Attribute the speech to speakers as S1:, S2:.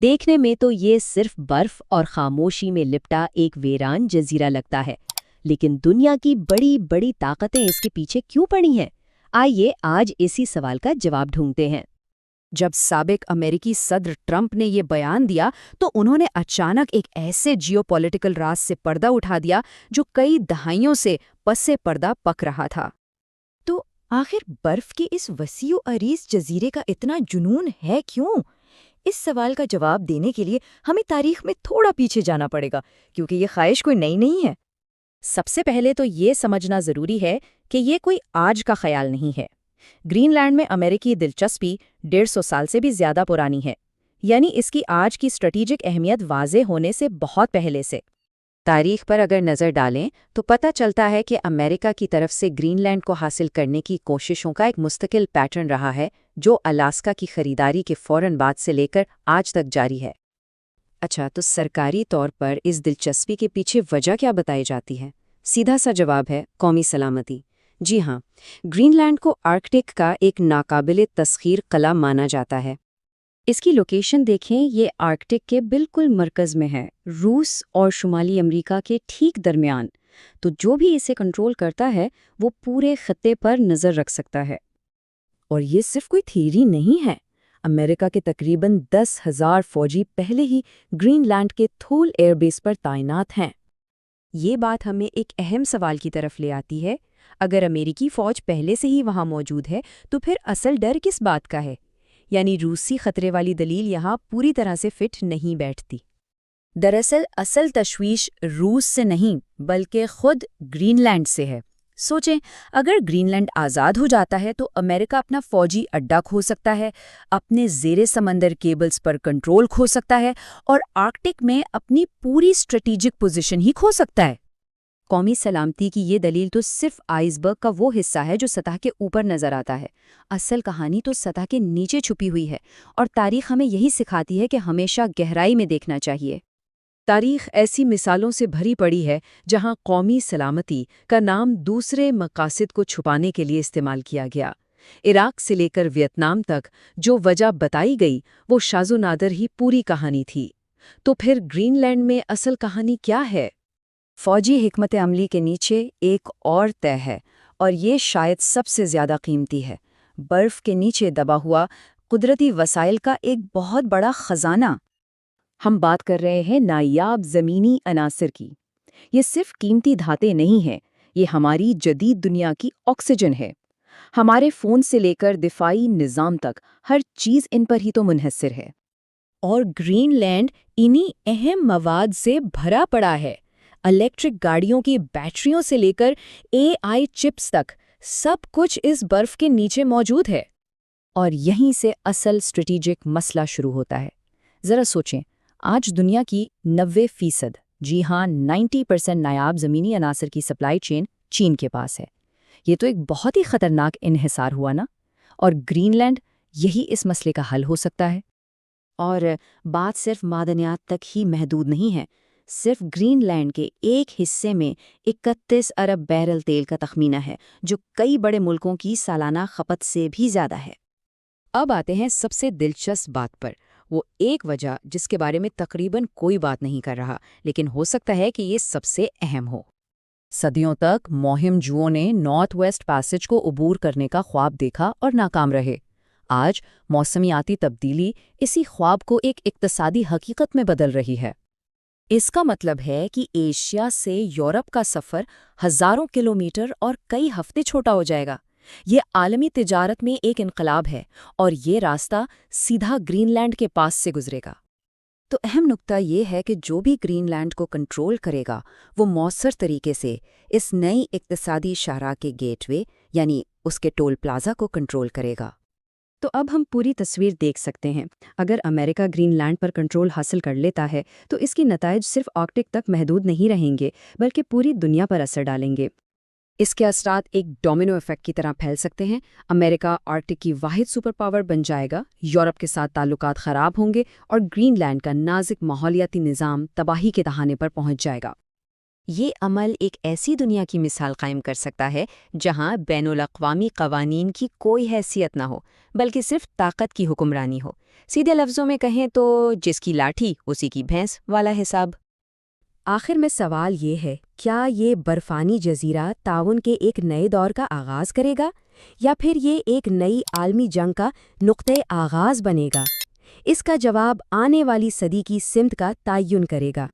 S1: دیکھنے میں تو یہ صرف برف اور خاموشی میں لپٹا ایک ویران جزیرہ لگتا ہے، لیکن دنیا کی بڑی بڑی طاقتیں اس کے پیچھے کیوں پڑی ہیں؟ آئیے آج اسی سوال کا جواب ڈھونڈتے ہیں۔
S2: جب سابق امریکی صدر ٹرمپ نے یہ بیان دیا تو انہوں نے اچانک ایک ایسے جیو پولیٹیکل راز سے پردہ اٹھا دیا جو کئی دہائیوں سے پس پردہ پک رہا تھا۔ تو آخر برف کے اس وسیع و عریض جزیرے کا اتنا جنون ہے کیوں؟ اس سوال کا جواب دینے کے لیے ہمیں تاریخ میں تھوڑا پیچھے جانا پڑے گا، کیونکہ یہ خواہش کوئی نئی نہیں ہے۔ سب سے پہلے تو یہ سمجھنا ضروری ہے کہ یہ کوئی آج کا خیال نہیں ہے۔ گرین لینڈ میں امریکی دلچسپی 150 سال سے بھی زیادہ پرانی ہے، یعنی اس کی آج کی اسٹریٹجک اہمیت واضح ہونے سے بہت پہلے سے۔
S3: تاریخ پر اگر نظر ڈالیں تو پتہ چلتا ہے کہ امریکہ کی طرف سے گرین لینڈ کو حاصل کرنے کی کوششوں کا ایک مستقل پیٹرن رہا ہے، جو الاسکا کی خریداری کے فوراً بعد سے لے کر آج تک جاری ہے۔ اچھا، تو سرکاری طور پر اس دلچسپی کے پیچھے وجہ کیا بتائی جاتی ہے؟ سیدھا سا جواب ہے قومی سلامتی۔ جی ہاں، گرین لینڈ کو آرکٹک کا ایک ناقابل تسخیر قلعہ مانا جاتا ہے۔ اس کی لوکیشن دیکھیں، یہ آرکٹک کے بالکل مرکز میں ہے، روس اور شمالی امریکہ کے ٹھیک درمیان۔ تو جو بھی اسے کنٹرول کرتا ہے وہ پورے خطے پر نظر رکھ سکتا ہے۔ اور یہ صرف کوئی تھیوری نہیں ہے۔ امریکہ کے تقریباً 10,000 فوجی پہلے ہی گرین لینڈ کے تھول ایئر بیس پر تعینات ہیں۔ یہ بات ہمیں ایک اہم سوال کی طرف لے آتی ہے۔ اگر امریکی فوج پہلے سے ہی وہاں موجود ہے تو پھر اصل ڈر کس بات کا ہے؟ یعنی روسی خطرے والی دلیل یہاں پوری طرح سے فٹ نہیں بیٹھتی۔ دراصل اصل تشویش روس سے نہیں بلکہ خود گرین لینڈ سے ہے۔ سوچیں، اگر گرین لینڈ آزاد ہو جاتا ہے تو امریکہ اپنا فوجی اڈا کھو سکتا ہے، اپنے زیر سمندر کیبلز پر کنٹرول کھو سکتا ہے اور آرکٹک میں اپنی پوری اسٹریٹجک پوزیشن ہی کھو سکتا ہے۔ قومی سلامتی کی یہ دلیل تو صرف آئس برگ کا وہ حصہ ہے جو سطح کے اوپر نظر آتا ہے۔ اصل کہانی تو سطح کے نیچے چھپی ہوئی ہے، اور تاریخ ہمیں یہی سکھاتی ہے کہ ہمیشہ گہرائی میں دیکھنا چاہیے۔
S4: تاریخ ایسی مثالوں سے بھری پڑی ہے جہاں قومی سلامتی کا نام دوسرے مقاصد کو چھپانے کے لیے استعمال کیا گیا۔ عراق سے لے کر ویتنام تک جو وجہ بتائی گئی وہ شاذ و نادر ہی پوری کہانی تھی۔ تو پھر گرین لینڈ میں اصل کہانی کیا ہے؟
S2: فوجی حکمت عملی کے نیچے ایک اور طے ہے، اور یہ شاید سب سے زیادہ قیمتی ہے۔ برف کے نیچے دبا ہوا قدرتی وسائل کا ایک بہت بڑا خزانہ۔ ہم بات کر رہے ہیں نایاب زمینی عناصر کی۔ یہ صرف قیمتی دھاتیں نہیں ہیں، یہ ہماری جدید دنیا کی آکسیجن ہے۔ ہمارے فون سے لے کر دفاعی نظام تک ہر چیز ان پر ہی تو منحصر ہے۔ اور گرین لینڈ انہی اہم مواد سے بھرا پڑا ہے۔ الیکٹرک گاڑیوں کی بیٹریوں سے لے کر AI چپس تک سب کچھ اس برف کے نیچے موجود ہے۔ اور یہیں سے اصل اسٹریٹجک مسئلہ شروع ہوتا ہے۔ ذرا سوچیں، آج دنیا کی 90%، جی ہاں 90% نایاب زمینی عناصر کی سپلائی چین چین کے پاس ہے۔ یہ تو ایک بہت ہی خطرناک انحصار ہوا نا؟ اور گرین لینڈ یہی اس مسئلے کا حل ہو سکتا ہے۔
S3: اور بات صرف معدنیات تک ہی محدود نہیں ہے۔ صرف گرین لینڈ کے ایک حصے میں 31 ارب بیرل تیل کا تخمینہ ہے، جو کئی بڑے ملکوں کی سالانہ کھپت سے بھی زیادہ ہے۔
S4: اب آتے ہیں سب سے دلچسپ بات پر، وہ ایک وجہ جس کے بارے میں تقریباً کوئی بات نہیں کر رہا، لیکن ہو سکتا ہے کہ یہ سب سے اہم ہو۔ صدیوں تک مہم جوؤں نے نارتھ ویسٹ پیسج کو عبور کرنے کا خواب دیکھا اور ناکام رہے۔ آج موسمیاتی تبدیلی اسی خواب کو ایک اقتصادی حقیقت میں بدل رہی ہے۔ اس کا مطلب ہے کہ ایشیا سے یورپ کا سفر ہزاروں کلومیٹر اور کئی ہفتے چھوٹا ہو جائے گا۔ یہ عالمی تجارت میں ایک انقلاب ہے، اور یہ راستہ سیدھا گرین لینڈ کے پاس سے گزرے گا۔
S3: تو اہم نکتہ یہ ہے کہ جو بھی گرین لینڈ کو کنٹرول کرے گا وہ مؤثر طریقے سے اس نئی اقتصادی شاہراہ کے گیٹ وے یعنی اس کے ٹول پلازا کو کنٹرول کرے گا۔
S1: تو اب ہم پوری تصویر دیکھ سکتے ہیں۔ اگر امریکہ گرین لینڈ پر کنٹرول حاصل کر لیتا ہے تو اس کی نتائج صرف آرکٹک تک محدود نہیں رہیں گے بلکہ پوری دنیا پر اثر ڈالیں گے۔ اس کے اثرات ایک ڈومینو ایفیکٹ کی طرح پھیل سکتے ہیں۔ امریکہ آرکٹک کی واحد سپر پاور بن جائے گا، یورپ کے ساتھ تعلقات خراب ہوں گے، اور گرین لینڈ کا نازک ماحولیاتی نظام تباہی کے دہانے پر پہنچ جائے گا۔
S3: یہ عمل ایک ایسی دنیا کی مثال قائم کر سکتا ہے جہاں بین الاقوامی قوانین کی کوئی حیثیت نہ ہو، بلکہ صرف طاقت کی حکمرانی ہو۔ سیدھے لفظوں میں کہیں تو جس کی لاٹھی اسی کی بھینس والا حساب۔
S1: آخر میں سوال یہ ہے، کیا یہ برفانی جزیرہ تعاون کے ایک نئے دور کا آغاز کرے گا، یا پھر یہ ایک نئی عالمی جنگ کا نقطۂ آغاز بنے گا؟ اس کا جواب آنے والی صدی کی سمت کا تعین کرے گا۔